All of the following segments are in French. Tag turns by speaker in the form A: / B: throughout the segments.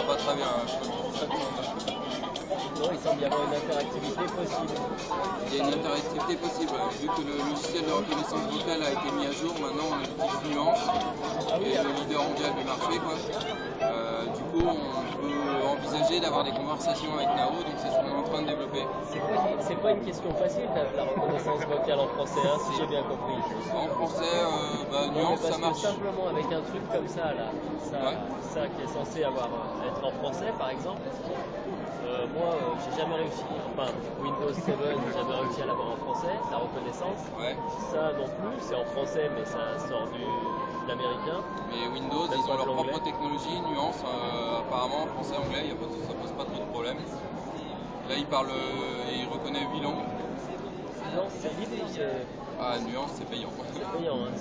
A: Pas très bien.
B: Non, il semble y avoir une interactivité possible.
A: Il y a une interactivité possible. Vu que le logiciel de reconnaissance vocale a été mis à jour, maintenant on utilise Nuance, qui est le leader mondial du marché, quoi. Du coup, on peut envisager d'avoir des conversations avec Nao, donc c'est ce qu'on est en train de développer.
B: C'est pas une question facile, la reconnaissance vocale en français, hein, si j'ai bien compris.
A: En français, Nuance, ça marche.
B: Simplement avec un truc comme ça, là, ça qui est censé être en français, par exemple, moi, j'ai jamais réussi. Enfin, Windows 7, j'ai jamais réussi à l'avoir en français, la reconnaissance.
A: Ouais.
B: Ça non plus, c'est en français, mais ça sort de l'américain.
A: Mais Windows, ils ont leur propre technologie, Nuance, apparemment, français-anglais, ça pose pas trop de problème. Là, il reconnaît 8 langues.
B: Nuance, c'est libre,
A: Ah, Nuance, c'est payant.
B: C'est payant, hein,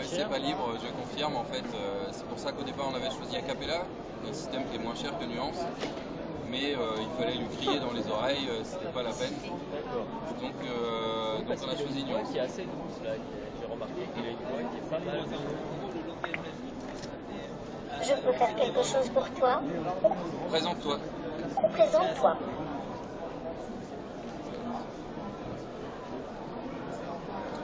A: c'est pas libre, je confirme. En fait, c'est pour ça qu'au départ, on avait choisi Acapella, un système qui est moins cher que Nuance. Mais il fallait lui crier dans les oreilles, c'était pas la peine. Donc on a choisi Nuance.
B: Qui est assez douce, là, j'ai remarqué qu'il a une voix qui est pas mal.
C: Je peux faire quelque chose pour toi?
A: Présente-toi.
C: Présente-toi.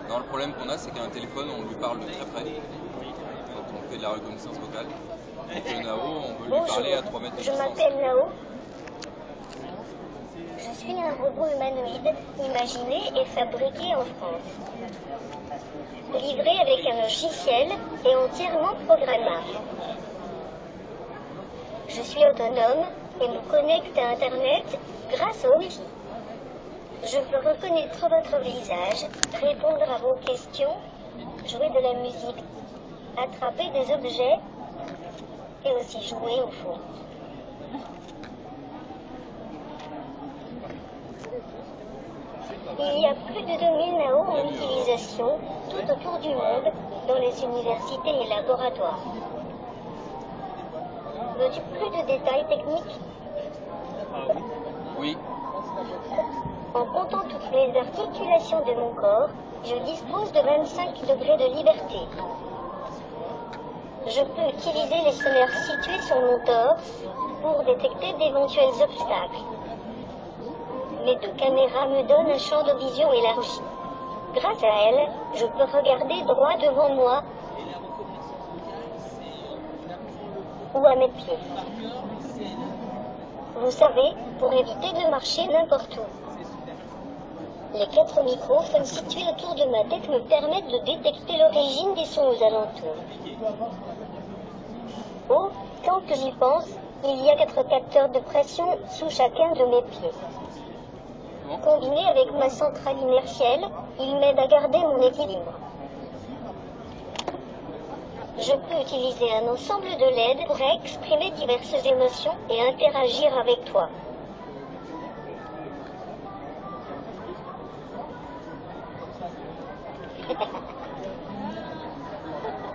A: Alors le problème qu'on a, c'est qu'un téléphone, on lui parle de très près. Quand on fait de la reconnaissance vocale. Donc le Nao, on veut lui parler à 3 mètres de distance.
C: Je m'appelle Nao. Je suis un robot humanoïde imaginé et fabriqué en France. Livré avec un logiciel et entièrement programmable. Je suis autonome et me connecte à Internet grâce au Wi-Fi. Je peux reconnaître votre visage, répondre à vos questions, jouer de la musique, attraper des objets et aussi jouer au foot. Il y a plus de 2000 Nao en utilisation tout autour du monde, dans les universités et laboratoires. Veux-tu plus de détails techniques?
A: Oui.
C: En comptant toutes les articulations de mon corps, je dispose de 25 degrés de liberté. Je peux utiliser les sonneurs situés sur mon torse pour détecter d'éventuels obstacles. Mes 2 caméras me donnent un champ de vision élargi. Grâce à elles, je peux regarder droit devant moi ou à mes pieds. Vous savez, pour éviter de marcher n'importe où. Les 4 microphones situés autour de ma tête me permettent de détecter l'origine des sons aux alentours. Oh, tant que j'y pense, il y a 4 capteurs de pression sous chacun de mes pieds. Combiné avec ma centrale inertielle, il m'aide à garder mon équilibre. Je peux utiliser un ensemble de LED pour exprimer diverses émotions et interagir avec toi.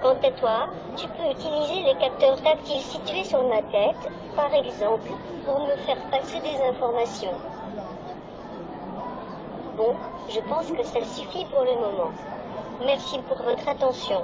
C: Quant à toi, tu peux utiliser les capteurs tactiles situés sur ma tête, par exemple, pour me faire passer des informations. Bon, je pense que ça suffit pour le moment. Merci pour votre attention.